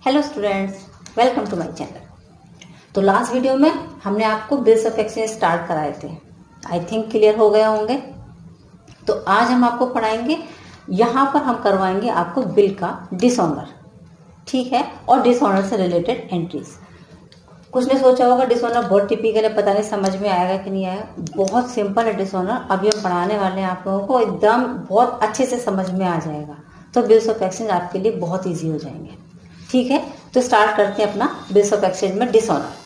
Hello students, welcome to my channel. तो last video में हमने आपको बिल्स ऑफ एक्सचेंज स्टार्ट कराए थे। आई थिंक क्लियर हो गए होंगे। तो आज हम आपको पढ़ाएंगे, यहाँ पर हम करवाएंगे आपको बिल का डिसऑनर, ठीक है, और डिसऑनर से रिलेटेड एंट्रीज। कुछ ने सोचा होगा डिसऑनर बहुत टिपिकल है, पता नहीं समझ में आएगा कि नहीं आएगा। बहुत सिंपल है डिसऑनर। अभी हम पढ़ाने वाले हैं आप लोगों को, एकदम बहुत अच्छे से समझ में आ जाएगा। तो बिल्स ऑफ एक्सचेंज आपके लिए बहुत ईजी हो जाएंगे, ठीक है। तो स्टार्ट करते हैं अपना बिल्स ऑफ एक्सचेंज में डिसऑनर।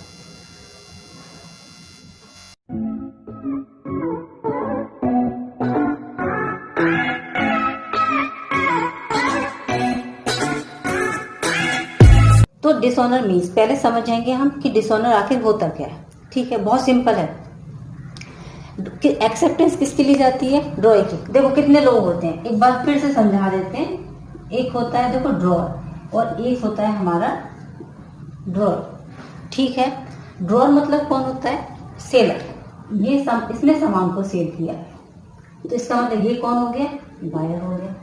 तो डिसऑनर मीन्स पहले समझेंगे हम कि डिसऑनर आखिर होता क्या है, ठीक है। बहुत सिंपल है कि एक्सेप्टेंस किसके लिए जाती है? ड्रॉअर की। देखो कितने लोग होते हैं, एक बार फिर से समझा देते हैं। एक होता है देखो ड्रॉअर, और एक होता है हमारा ड्रॉअर, ठीक है। ड्रॉअर मतलब कौन होता है? सेलर। इसने सामान को सेल किया है, तो इसका मतलब ये कौन हो गया? बायर हो गया,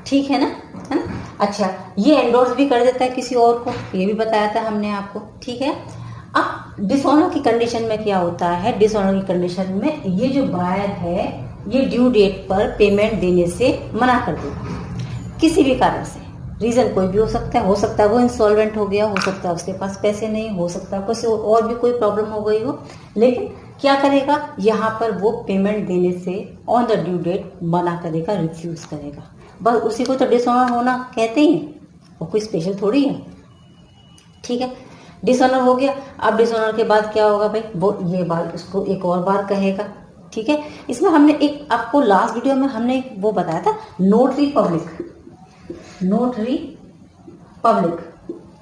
ठीक है ना, है ना। अच्छा, ये एंडोर्स भी कर देता है किसी और को, ये भी बताया था हमने आपको, ठीक है। अब डिसऑनर की कंडीशन में क्या होता है? डिसऑनर की कंडीशन में ये जो बायर है ये ड्यू डेट पर पेमेंट देने से मना कर देगा किसी भी कारण से। रीजन कोई भी हो सकता है वो इंसॉल्वेंट हो गया, हो सकता है उसके पास पैसे नहीं, हो सकता है कुछ और भी कोई प्रॉब्लम हो गई हो, लेकिन क्या करेगा? यहाँ पर वो पेमेंट देने से ऑन द ड्यू डेट मना करेगा, रिफ्यूज करेगा। बस उसी को तो डिसऑनर होना कहते हैं, वो कोई स्पेशल थोड़ी है, ठीक है। डिसऑनर हो गया। अब डिसऑनर के बाद क्या होगा भाई? वो ये बात उसको एक और बार कहेगा, ठीक है। इसमें हमने एक आपको लास्ट वीडियो में हमने वो बताया था, नोटरी पब्लिक,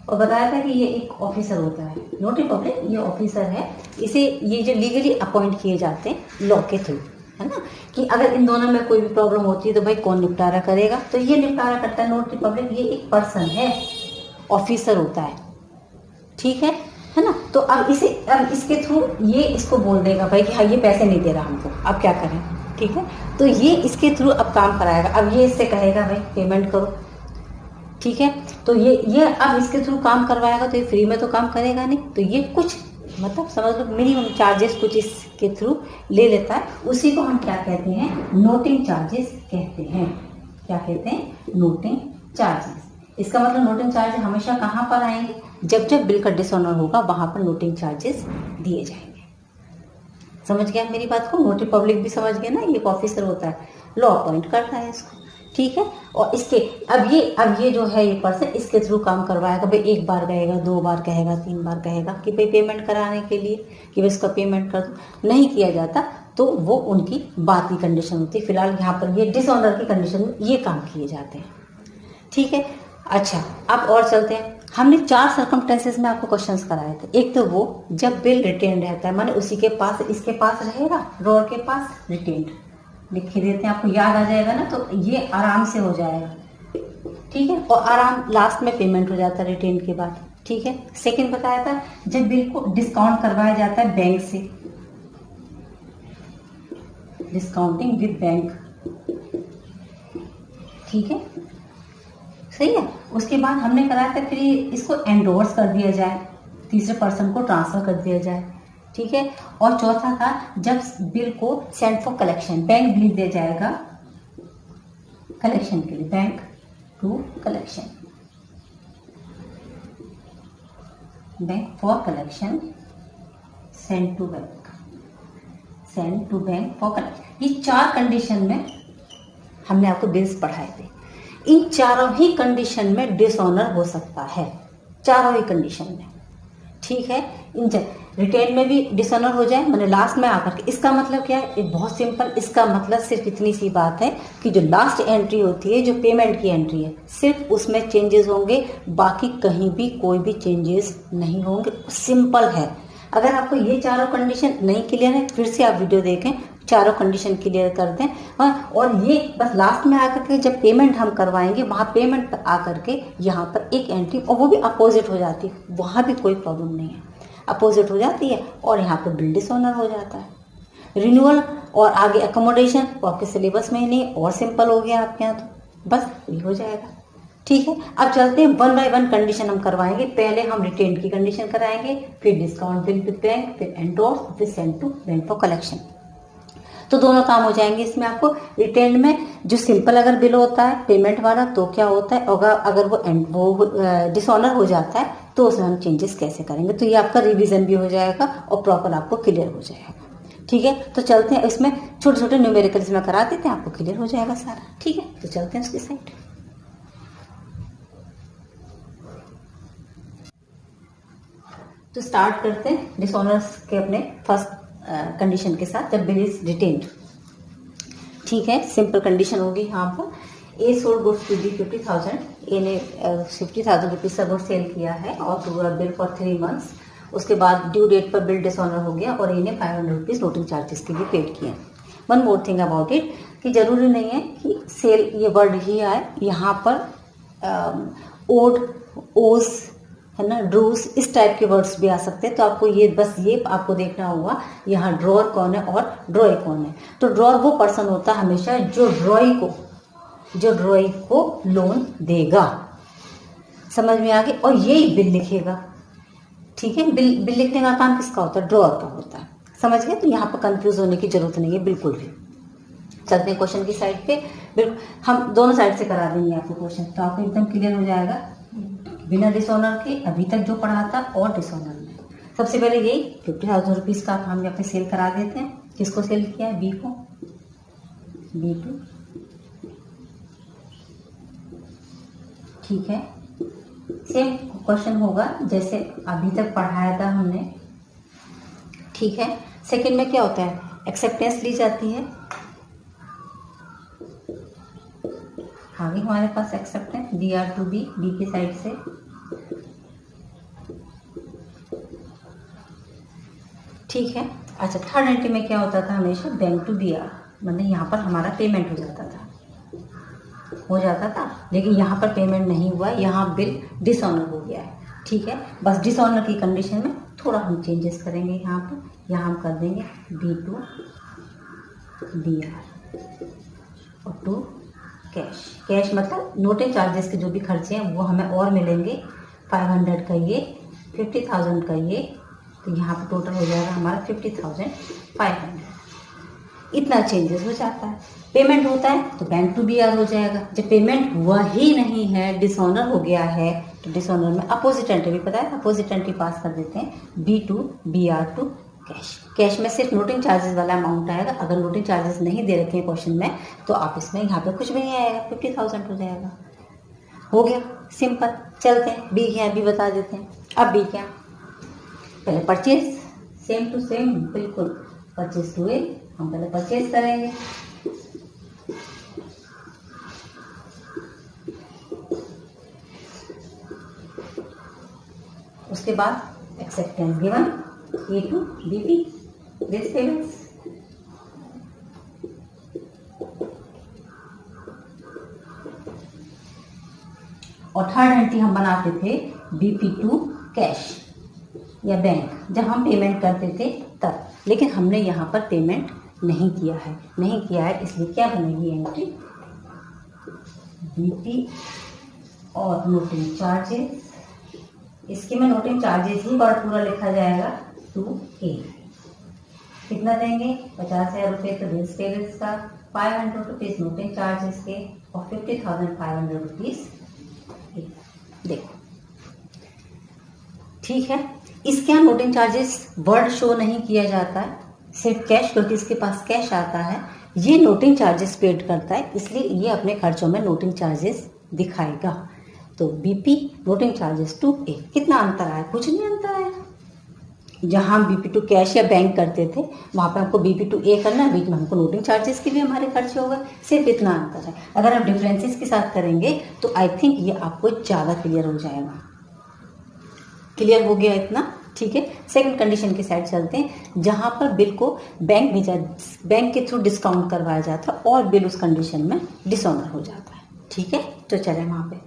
और बताया था कि ये एक ऑफिसर होता है। नोटरी पब्लिक ये ऑफिसर है, इसे ये जो लीगली अपॉइंट किए जाते हैं लॉ के थ्रू, है ना, कि अगर इन दोनों में कोई भी प्रॉब्लम होती है तो भाई कौन निपटारा करेगा? तो ये निपटारा करता है नोटरी पब्लिक। ये एक पर्सन है, ऑफिसर होता है, ठीक है ना। तो अब इसके थ्रू ये इसको बोल देगा भाई कि हाँ ये पैसे नहीं दे रहा हमको, अब क्या करें, ठीक है। तो ये इसके थ्रू अब काम कराएगा। अब ये इससे कहेगा भाई पेमेंट करो, ठीक है। तो ये अब इसके थ्रू काम करवाएगा, तो ये फ्री में तो काम करेगा नहीं, तो ये कुछ मतलब समझ लो मिनिमम चार्जेस कुछ इसके थ्रू ले लेता है। उसी को हम क्या कहते हैं? नोटिंग चार्जेस कहते हैं। क्या कहते हैं? Noting charges. इसका मतलब नोटिंग चार्जेस हमेशा कहाँ पर आएंगे? जब जब बिल का डिसऑनर होगा वहां पर नोटिंग चार्जेस दिए जाएंगे। समझ गया मेरी बात को? नोटरी पब्लिक भी समझ गया ना, ये ऑफिसर होता है, लॉ अपॉइंट करता है इसको, ठीक है। और इसके अब ये जो है ये पर्सन इसके थ्रू काम करवाएगा भाई। एक बार कहेगा, दो बार कहेगा, तीन बार कहेगा कि भाई पेमेंट कराने के लिए कि भाई इसका पेमेंट कर दो। नहीं किया जाता तो वो उनकी बात की कंडीशन होती है। फिलहाल यहाँ पर ये डिसऑनर की कंडीशन में ये काम किए जाते हैं, ठीक है। अच्छा, अब और चलते हैं। हमने 4 सर्कमस्टेंसेस में आपको क्वेश्चंस कराए थे। एक तो वो जब बिल रिटेन रहता है, माने उसी के पास, इसके पास रहेगा, ड्रॉअर के पास रिटेन्ड लिख के देते हैं, आपको याद आ जाएगा ना, तो ये आराम से हो जाएगा, ठीक है। और आराम लास्ट में पेमेंट हो जाता है रिटेन के बाद, ठीक है। सेकंड बताया था जब बिल को डिस्काउंट करवाया जाता है बैंक से, डिस्काउंटिंग विद बैंक, ठीक है, सही है। उसके बाद हमने कराया था फिर इसको एंडोर्स कर दिया जाए, तीसरे पर्सन को ट्रांसफर कर दिया जाए, ठीक है। और चौथा था जब बिल को सेंड फॉर कलेक्शन, बैंक भेज दिया जाएगा कलेक्शन के लिए, bank to collection, bank for collection, send to bank, send to bank for collection. ये 4 कंडीशन में हमने आपको बिल्स पढ़ाए थे। इन चारों ही कंडीशन में डिसऑनर हो सकता है, चारों ही कंडीशन में, ठीक है। इन रिटेन में भी डिसऑनर हो जाए, मैंने लास्ट में आकर के, इसका मतलब क्या है? बहुत सिंपल। इसका मतलब सिर्फ इतनी सी बात है कि जो लास्ट एंट्री होती है, जो पेमेंट की एंट्री है, सिर्फ उसमें चेंजेस होंगे, बाकी कहीं भी कोई भी चेंजेस नहीं होंगे। सिंपल है। अगर आपको ये चारों कंडीशन नहीं क्लियर है, फिर से आप वीडियो देखें, चारों कंडीशन क्लियर कर दें। और ये बस लास्ट में आकर के जब पेमेंट हम करवाएंगे, वहां पेमेंट पर आकर के यहाँ पर एक एंट्री, और वो भी अपोजिट हो जाती है, वहां भी कोई प्रॉब्लम नहीं है, अपोजिट हो जाती है, और यहाँ पर बिल डिसऑनर हो जाता है। रिन्यूअल और आगे अकोमोडेशन वो आपके सिलेबस में ही नहीं, और सिंपल हो गया आपके यहाँ, तो बस ये हो जाएगा, ठीक है, अब चलते हैं वन बाय वन कंडीशन हम करवाएंगे। पहले हम रिटेन की कंडीशन कराएंगे, फिर डिस्काउंट बिल विद बैंक, फिर एंडोर्स, फिर send to bank for collection. तो दोनों काम हो जाएंगे इसमें आपको। रिटेन में जो सिंपल अगर बिल होता है पेमेंट वाला तो क्या होता है, अगर वो डिसऑनर हो जाता है तो उसमें हम चेंजेस कैसे करेंगे। तो ये आपका रिवीजन भी हो जाएगा और प्रॉपर आपको क्लियर हो जाएगा। ठीक है, तो चलते हैं, इसमें छोटे छोटे न्यूमेरिकल इसमें करा देते हैं, आपको क्लियर हो जाएगा सारा। ठीक है, तो चलते हैं उसकी साइड। तो स्टार्ट करते हैं डिसऑनर्स के अपने फर्स्ट कंडीशन के साथ, जब बिल इज रिटेन्ड। ठीक है, सिंपल कंडीशन होगी यहाँ पर। A sold goods to B 50,000, A ने 50,000 रुपीज का गुड सेल किया है और टू बिल फॉर 3 मंथ्स। उसके बाद ड्यू डेट पर बिल डिसऑनर हो गया और ए ने 500 रुपीज नोटिंग चार्जेस के लिए पेड किए। One more thing about it, कि जरूरी नहीं है कि सेल ये वर्ड ही आए, यहाँ पर ओड, ओस, है ना, ड्रूस, इस टाइप के वर्ड्स भी आ सकते हैं। तो आपको ये आपको देखना होगा यहाँ ड्रॉअर कौन है और ड्रॉई कौन है। तो ड्रॉअर वो पर्सन होता है हमेशा जो ड्रॉई को लोन देगा। समझ में आ गई, और यही बिल लिखेगा। ठीक है, बिल लिखने का काम किसका होता है, ड्रॉअर का होता है। समझ गए, तो यहाँ पर कंफ्यूज होने की जरूरत नहीं है बिल्कुल भी। चलते हैं क्वेश्चन की साइड पे। बिल्कुल हम दोनों साइड से करा देंगे आपको क्वेश्चन, तो आपको एकदम क्लियर हो जाएगा बिना डिसऑनर के अभी तक जो पढ़ा था और डिसऑनर में। सबसे पहले यही 50,000 रुपीज का हम यहाँ पे सेल करा देते हैं। किसको सेल किया है, बी को, B2। ठीक है, सेम क्वेश्चन होगा जैसे अभी तक पढ़ाया था हमने। ठीक है, सेकंड में क्या होता है, एक्सेप्टेंस ली जाती है। आगे हमारे पास एक्सेप्टेंस DR टू बी की साइड से। ठीक है, अच्छा थर्ड एंट्री में क्या होता था हमेशा, बैंक टू BR, मतलब यहाँ पर हमारा पेमेंट हो जाता था, लेकिन यहाँ पर पेमेंट नहीं हुआ, यहाँ बिल डिसऑनर हो गया है। ठीक है, बस डिसऑनर की कंडीशन में थोड़ा हम चेंजेस करेंगे। यहाँ पर हम कर देंगे B टू BR और टू कैश मतलब नोटिंग चार्जेस के जो भी खर्चे हैं वो हमें और मिलेंगे। 500 का ये, 50,000 का ये, तो यहाँ पर टोटल हो जाएगा हमारा 50,500। इतना चेंजेस हो जाता है। पेमेंट होता है तो बैंक टू BR हो जाएगा। जब पेमेंट हुआ ही नहीं है, डिसऑनर हो गया है, तो डिसऑनर में अपोजिट एंट्री भी पता है, अपोजिट एंट्री पास कर देते हैं B to BR to cash में सिर्फ नोटिंग चार्जेस वाला अमाउंट आएगा। अगर नोटिंग चार्जेस नहीं दे रखे हैं क्वेश्चन में तो आप इसमें यहाँ पे कुछ भी नहीं आएगा, 50,000 हो जाएगा। हो गया सिंपल। चलते हैं बी क्या है, बी बता देते हैं। अब बी क्या, पहले परचेज, सेम टू सेम बिल्कुल, परचेज टू ए हम पहले परचेज करेंगे। उसके बाद acceptance given A to BP, this payments। और थर्ड एंट्री हम बनाते थे BP टू कैश या बैंक, जब हम पेमेंट करते थे तब, लेकिन हमने यहाँ पर पेमेंट नहीं किया है, इसलिए क्या बनेगी एंट्री, BP और नोटिंग चार्जेस। इसके में नोटिंग चार्जेस ही वर्ड पूरा लिखा जाएगा टू ए। कितना देंगे, 50,000 रुपये तो बिल्स पेरेंट्स का, 500 रुपीज नोटिंग चार्जेस के और 50,500 रुपीज। देखो ठीक है, इसके यहाँ नोटिंग चार्जेस वर्ड शो नहीं किया जाता है, सिर्फ कैश, क्योंकि इसके पास कैश आता है। ये नोटिंग चार्जेस पेड करता है, इसलिए ये अपने खर्चों में नोटिंग चार्जेस दिखाएगा। तो BP नोटिंग चार्जेस टू ए। कितना अंतर आया, कुछ नहीं अंतर आया। जहाँ हम BP टू कैश या बैंक करते थे वहाँ पे हमको BP टू ए करना है, बीच में हमको नोटिंग चार्जेस के भी हमारे खर्चे हो गए, सिर्फ इतना अंतर है। अगर आप डिफरेंसेस के साथ करेंगे तो आई थिंक ये आपको ज़्यादा क्लियर हो जाएगा। क्लियर हो गया इतना, ठीक है। सेकंड कंडीशन की साइड चलते हैं, जहाँ पर बिल को बैंक के थ्रू डिस्काउंट करवाया जाता है और बिल उस कंडीशन में डिसऑनर हो जाता है। ठीक है, तो चले वहाँ पे।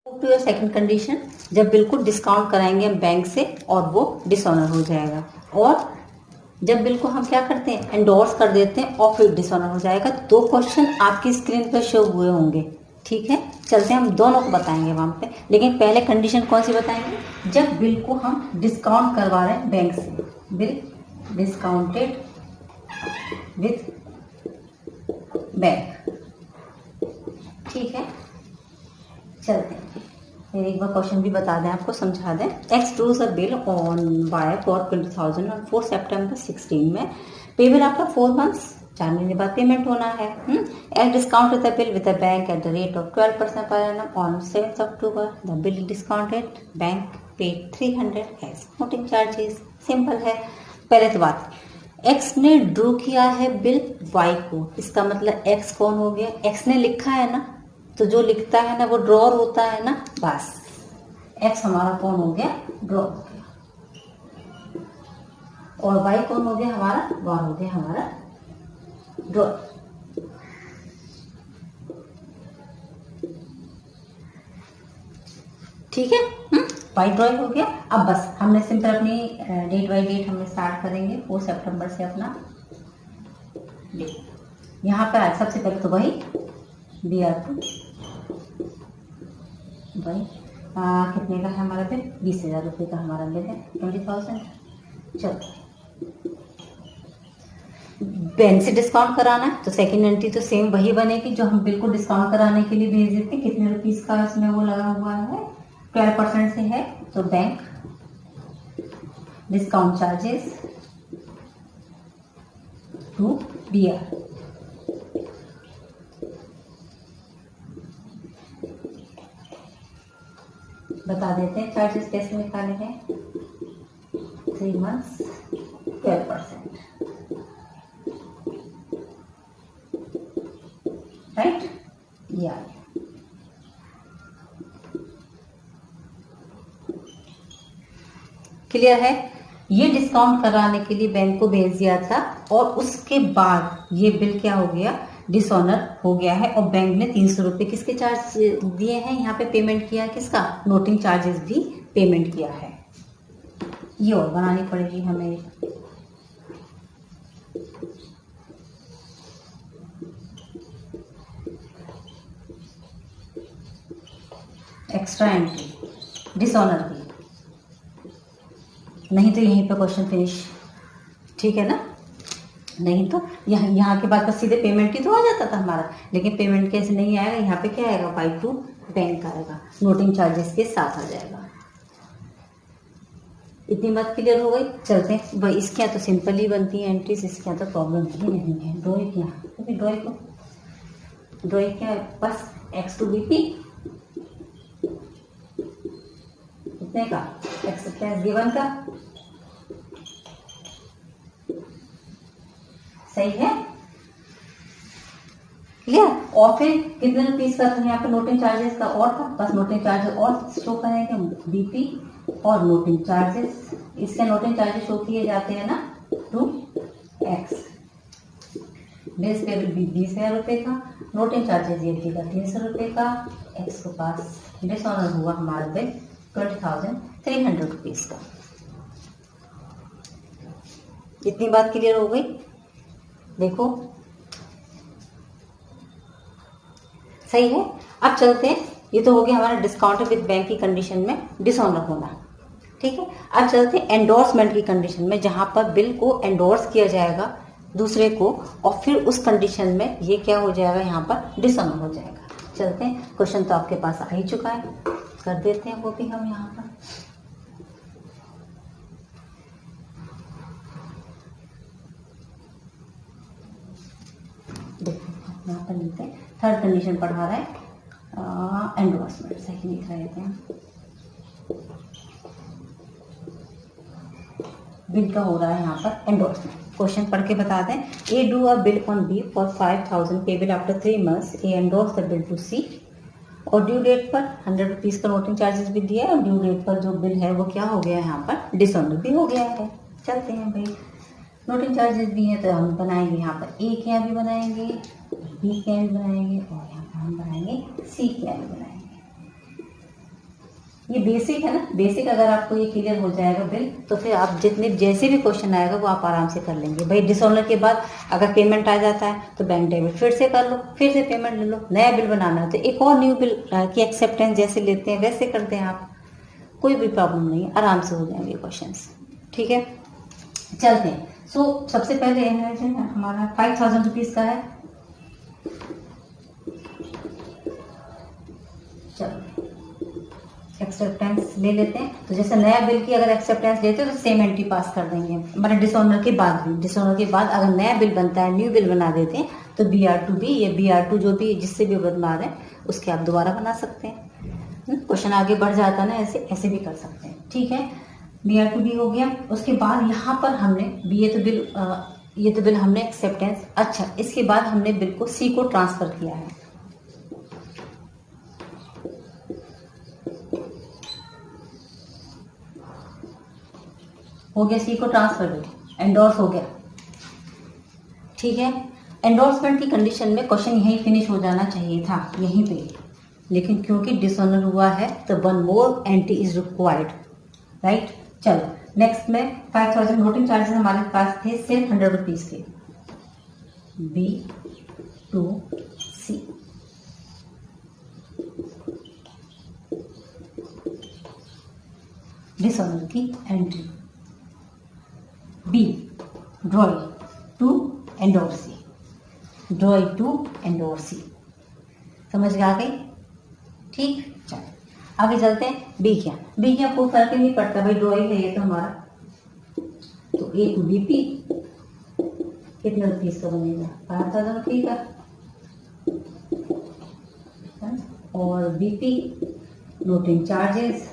टू योर सेकंड कंडीशन, जब बिल्कुल डिस्काउंट कराएंगे हम बैंक से और वो डिसऑनर हो जाएगा। और जब बिल को हम क्या करते हैं, एंडोर्स कर देते हैं और फिर डिसऑनर हो जाएगा। 2 क्वेश्चन आपकी स्क्रीन पर शो हुए होंगे, ठीक है। चलते हैं, हम दोनों को बताएंगे वहां पे, लेकिन पहले कंडीशन कौन सी बताएंगे, जब बिल को हम डिस्काउंट करवा रहे हैं बैंक से, बिल डिस्काउंटेड विथ बैंक, ठीक है। चलते हैं, फिर एक बार क्वेश्चन भी बता दें, आपको समझा दें। X draws a bill on Y for 20,000 on 4 September 16 में, पेबल आफ्टर 4 मंथ्स, 4 महीने बाद पेमेंट होना है। X discount the bill with the bank at the rate of 12% per annum on 7 October, the bill discounted, bank paid 300 as noting charges. Simple है। पहले तो बात, x ने ड्रू किया है बिल वाई को, इसका मतलब एक्स कौन हो गया, एक्स ने लिखा है ना, तो जो लिखता है ना वो ड्रॉर होता है ना, बस एक्स हमारा कौन हो गया, ड्रॉर हो गया। और वाई कौन हो गया हमारा, वाई हो गया हमारा ड्रॉर। ठीक है, वाई ड्रॉइंग हो गया। अब बस हमने सिंपल अपनी डेट बाई डेट हमने स्टार्ट करेंगे 4 सितंबर से अपना डेट। यहाँ पे आज सबसे पहले तो वही BR2 भाई कितने का है हमारा बिल, 20,000 रुपये का हमारा बिल है, 20,000। चलो, बैंक से डिस्काउंट कराना है तो सेकेंड एंट्री तो सेम वही बनेगी जो हम बिल को डिस्काउंट कराने के लिए भेज देते हैं। कितने रुपीस का इसमें वो लगा हुआ है, 12% से है, तो bank discount charges to BR। बता देते हैं चार्जेस कैसे निकाले हैं, 3 मंथ्स 12%, राइट। या क्लियर है। ये डिस्काउंट कराने के लिए बैंक को भेज दिया था और उसके बाद ये बिल क्या हो गया, डिसऑनर हो गया है और बैंक ने 300 रुपये किसके चार्ज दिए हैं, यहाँ पे पेमेंट किया है किसका, नोटिंग चार्जेस भी पेमेंट किया है। ये और बनानी पड़ेगी हमें, एक्स्ट्रा एंट्री डिसऑनर की, नहीं तो यहीं पे क्वेश्चन फिनिश, ठीक है ना। नहीं तो यहाँ के बाद बस सीधे पेमेंट ही तो आ जाता था हमारा, लेकिन पेमेंट कैसे नहीं आएगा, यहाँ पे क्या आएगा, बाई टू बैंक आएगा, नोटिंग चार्जेस के साथ आ जाएगा। इतनी बात क्लियर हो गई। चलते हैं भाई, इसके यहाँ तो सिंपल ही बनती है एंट्रीज, इसके यहाँ तो प्रॉब्लम ही नहीं है। ड्रॉइंग क्या, क्योंकि ड्रॉइंग क्या है, बस एक्स टू BP कितने का, एक्स प्लस गिवन का, सही है, क्लियर। और फिर कितने रुपीस का था यहाँ पे नोटिंग चार्जेस का, और था बस नोटिंग चार्जेस और शो करेंगे BP और नोटिंग चार्जेस, इसके नोटिंग चार्जेस शो किए जाते हैं ना टू एक्स, बेस पे 20,000 रुपये का, नोटिंग चार्जेस ये देगा 300 रुपये का, एक्स के पास डिसऑनर हुआ हमारा बिल 20,300 रुपीज का। इतनी बात क्लियर हो गई। देखो सही है। अब चलते हैं, ये तो हो गया हमारा डिस्काउंट विद बैंक की कंडीशन में डिसऑनर होना, ठीक है। अब चलते हैं एंडोर्समेंट की कंडीशन में, जहां पर बिल को एंडोर्स किया जाएगा दूसरे को और फिर उस कंडीशन में ये क्या हो जाएगा, यहाँ पर डिसऑनर हो जाएगा। चलते हैं, क्वेश्चन तो आपके पास आ ही चुका है, कर देते हैं वो भी हम यहाँ पर। देखो यहाँ पर लिखते हैं, थर्ड कंडीशन पढ़ा रहा है एंडोर्समेंट, सही लिख रहे थे, बिल का हो रहा है यहाँ पर एंडोर्समेंट। क्वेश्चन पढ़ के बता दें, A do a bill on B for 5,000 payable after 3 months, A endorse the bill to C, और ड्यू डेट पर 100 रुपीज का नोटिंग चार्जेस भी दिया है और ड्यू डेट पर जो बिल है वो क्या हो गया है, यहाँ पर डिसऑनर भी हो गया है। चलते हैं भाई, नोटिंग चार्जेस भी हैं तो हम बनाएंगे यहाँ पर A के यहाँ भी बनाएंगे, B के यहाँ भी बनाएंगे और यहाँ पर हम बनाएंगे C के यहाँ भी बनाएंगे। ये बेसिक है ना, बेसिक अगर आपको ये क्लियर हो जाएगा बिल, तो फिर आप जितने जैसे भी क्वेश्चन आएगा वो आप आराम से कर लेंगे। भाई डिसऑनर के बाद अगर पेमेंट आ जाता है तो बैंक डेबिट फिर से कर लो, फिर से पेमेंट ले लो। नया बिल बनाना है तो एक और न्यू बिल की एक्सेप्टेंस जैसे लेते हैं वैसे करते हैं आप, कोई भी प्रॉब्लम नहीं है, आराम से हो जाएंगे क्वेश्चंस। ठीक है, चलते हैं। सो सबसे पहले हमारा 5000 रुपीज़ का है। चलो एक्सेप्टेंस ले लेते हैं। तो जैसे नया बिल की अगर एक्सेप्टेंस लेते हैं तो सेम एंट्री पास कर देंगे, मतलब डिसऑनर के बाद भी। डिसऑनर के बाद अगर नया बिल बनता है, न्यू बिल बना देते हैं, तो BR2B या BR2 जो भी जिससे भी बनवा रहे हैं उसके आप दोबारा बना सकते हैं। क्वेश्चन आगे बढ़ जाता है ना, ऐसे ऐसे भी कर सकते हैं। ठीक है, BR2B हो गया। उसके बाद यहाँ पर हमने ये तो बिल हमने एक्सेप्टेंस। अच्छा, इसके बाद हमने बिल को C को ट्रांसफर किया है। हो गया C को ट्रांसफर, बिल एंडोर्स हो गया। ठीक है, एंडोर्समेंट की कंडीशन में क्वेश्चन यहीं फिनिश हो जाना चाहिए था, यहीं पे, लेकिन क्योंकि डिसऑनर हुआ है तो 1 मोर एंट्री इज रिक्वायर्ड, राइट। चलो नेक्स्ट में 5000 नोटिंग चार्जेस हमारे पास थे सिर्फ 100 रुपीज के। B2C डिसऑनर की entry, B drawing to endorse C, drawing to endorse C। समझ में आ गई? ठीक, चलो आगे चलते हैं। बी क्या कोई फर्क ही नहीं पड़ता भाई, ड्रॉइंग है ये तो हमारा। तो एक BP कितने रुपीज का बनेगा, 5000 रुपये का, और BP नोटिंग चार्जेस,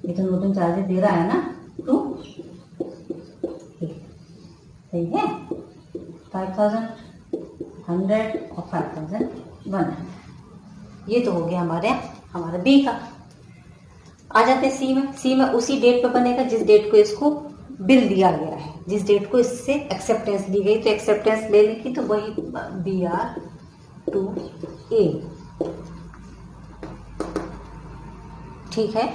ये तो नोटिंग चार्जेस दे रहा है ना 2, सही है, 5000, 100 और 5100। ये तो हो गया हमारा B का। आ जाते हैं C में उसी डेट पे बनेगा जिस डेट को इसको बिल दिया गया है, जिस डेट को इससे एक्सेप्टेंस दी गई। तो एक्सेप्टेंस ले लिखी तो वही BR2A। ठीक है,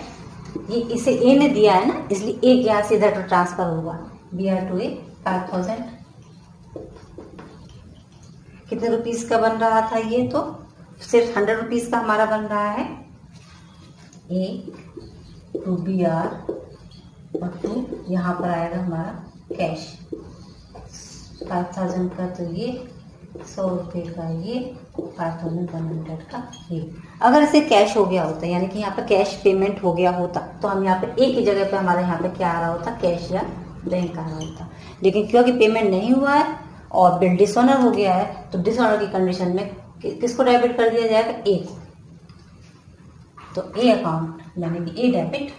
ये इसे A ने दिया है ना, इसलिए A यहाँ से इधर ट्रांसफर होगा। BR2A 5000 कितने रुपीस का बन रहा था, ये तो सिर्फ 100 रुपीज का हमारा बन रहा है। A to BR और 2 यहाँ पर आएगा हमारा कैश 5000 का, तो ये 100 रुपये का, ये 5100 का ये। अगर इसे कैश हो गया होता, यानी कि यहाँ पर कैश पेमेंट हो गया होता, तो हम यहाँ पे एक ही जगह पे हमारे यहाँ पे क्या आ रहा होता, कैश या बैंक आ रहा होता। लेकिन क्योंकि पेमेंट नहीं हुआ है और बिल डिसऑनर हो गया है, तो डिसऑनर की कंडीशन में किसको डेबिट कर दिया जाएगा, A को। तो A अकाउंट यानी कि A debit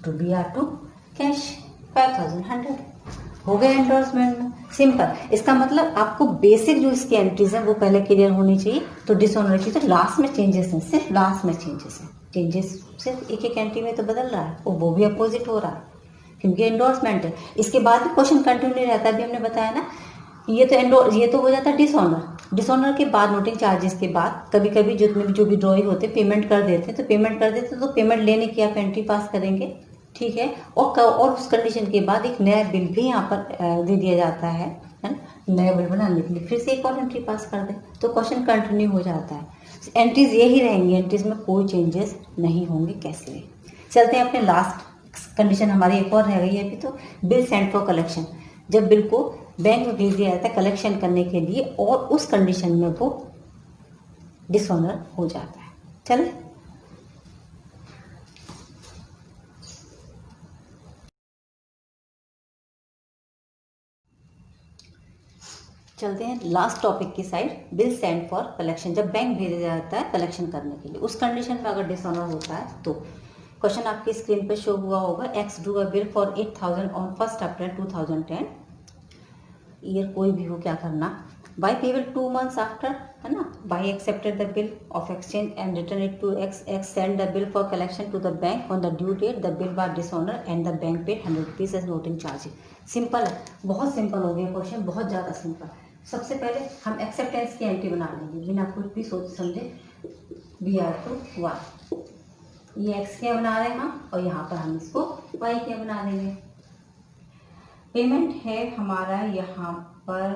to BR2 cash 5100 हो गया एंडोर्समेंट में। सिंपल। इसका मतलब आपको बेसिक जो इसकी एंट्रीज है वो पहले क्लियर होनी चाहिए। तो डिसऑनर की तो लास्ट में चेंजेस हैं, सिर्फ लास्ट में चेंजेस हैं। चेंजेस सिर्फ एक एक एंट्री में तो बदल रहा है, वो भी अपोजिट हो रहा है क्योंकि एंडोर्समेंट है। इसके बाद भी क्वेश्चन कंटिन्यू रहता है, अभी हमने बताया ना। ये तो हो जाता है डिसऑनर के बाद नोटिंग चार्जेस के बाद कभी कभी जो भी ड्रॉइंग होते पेमेंट कर देते, तो पेमेंट लेने की आप एंट्री पास करेंगे। ठीक है, और उस कंडीशन के बाद एक नया बिल भी यहाँ पर दे दिया जाता है ना, नया बिल बनाने के लिए फिर से एक और एंट्री पास कर दे, तो क्वेश्चन कंटिन्यू हो जाता है। एंट्रीज यही रहेंगी, एंट्रीज में कोई चेंजेस नहीं होंगे। कैसे चलते हैं अपने लास्ट कंडीशन, हमारी एक और रह गई है अभी। तो बिल सेंड फॉर कलेक्शन, जब बिल को बैंक में भेज दिया जाता है कलेक्शन करने के लिए और उस कंडीशन में वो डिसऑनर हो जाता है। चले चलते हैं लास्ट टॉपिक की side, bill send for collection. जब बैंक भेजा जाता है कलेक्शन करने के लिए, उस कंडीशन में अगर डिसऑनर होता है तो क्वेश्चन आपकी स्क्रीन पर शो हुआ होगा। X drew a bill for 8000 on 1 April 2010 year, कोई भी हो क्या करना। बाई पेबल 2 months आफ्टर, है ना। Y accepted the bill of exchange and return it to X send the bill for collection to the bank on the due date, the bill bar dishonour and the bank paid 100 rupees as noting charge. Simple है, बहुत simple हो गया question, बहुत ज़्यादा simple. सबसे पहले हम acceptance की एंट्री बना लेंगे बिना कुछ भी सोच समझे। BR2 1, ये x क्या बना रहे हैं हम, और यहाँ पर हम इसको y क्या बना देंगे। पेमेंट है हमारा यहाँ पर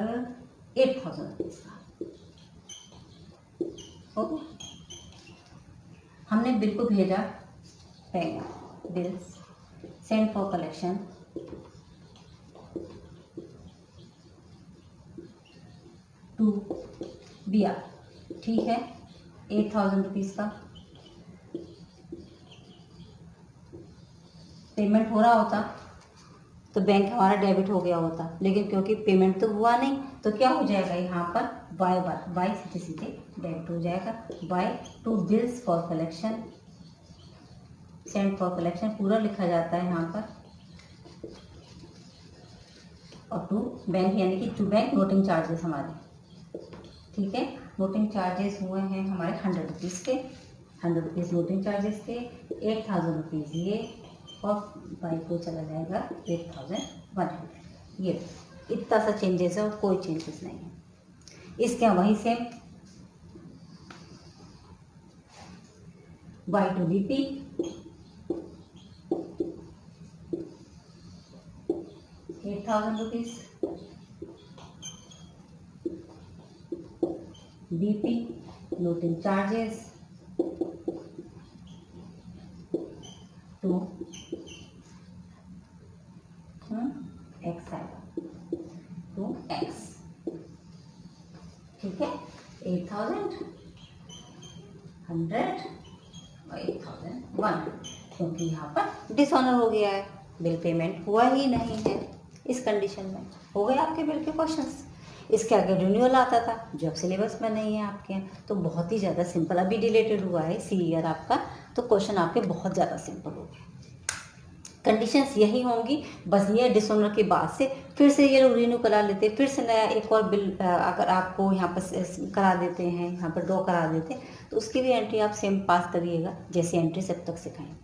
8,000 रुपीज़ का। ओके, हमने बिल को भेजा bank, bills send for collection to BR, ठीक है, 8,000 रुपीज़ का पेमेंट हो रहा होता तो बैंक हमारा डेबिट हो गया होता, लेकिन क्योंकि पेमेंट तो हुआ नहीं तो क्या हो जाएगा यहाँ पर बाय सीधे सीधे डेबिट हो जाएगा। By two bills for collection, send for collection पूरा लिखा जाता है यहाँ पर, और टू बैंक यानी कि टू बैंक नोटिंग चार्जेस हमारे, ठीक है। नोटिंग चार्जेस हुए हैं हमारे 100 रुपीज़ के, 100 रुपीज़ नोटिंग चार्जेस के, 8,000 रुपीज़ ये, और बाई को चला जाएगा 8,100। ये इतना सा चेंजेस है और कोई चेंजेस नहीं है। इसके वहीं same Y to BP, ₹8,000, BP noting charges to X आएगा, टू X, ठीक है। 8,000, 100 और 8,001, क्योंकि यहाँ पर डिसऑनर हो गया है, बिल पेमेंट हुआ ही नहीं है। इस कंडीशन में हो गए आपके बिल के क्वेश्चंस। इसके आगे रिन्यूअल आता था जो अब सिलेबस में नहीं है आपके यहाँ, तो बहुत ही ज़्यादा सिंपल, अभी डिलेटेड हुआ है सी ईयर आपका, तो क्वेश्चन आपके बहुत ज़्यादा सिंपल हो गए। कंडीशंस यही होंगी, बस ये डिसऑनर के बाद से फिर से ये रिन्यू करा लेते, फिर से नया एक और बिल अगर आपको यहाँ पर करा देते हैं, यहाँ पर ड्रॉ करा देते हैं, तो उसकी भी एंट्री आप सेम पास करिएगा जैसे एंट्री सब तक सिखाएं,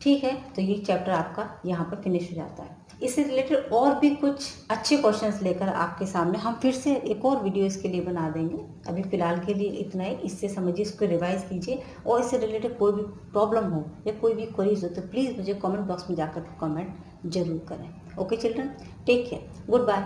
ठीक है। तो ये चैप्टर आपका यहाँ पर फिनिश हो जाता है। इससे रिलेटेड और भी कुछ अच्छे क्वेश्चंस लेकर आपके सामने हम फिर से एक और वीडियो इसके लिए बना देंगे। अभी फ़िलहाल के लिए इतना ही, इससे समझिए, इसको रिवाइज कीजिए, और इससे रिलेटेड कोई भी प्रॉब्लम हो या कोई भी क्वेरीज हो तो प्लीज़ मुझे कमेंट बॉक्स में जाकर कमेंट जरूर करें। Okay children, take care, good bye.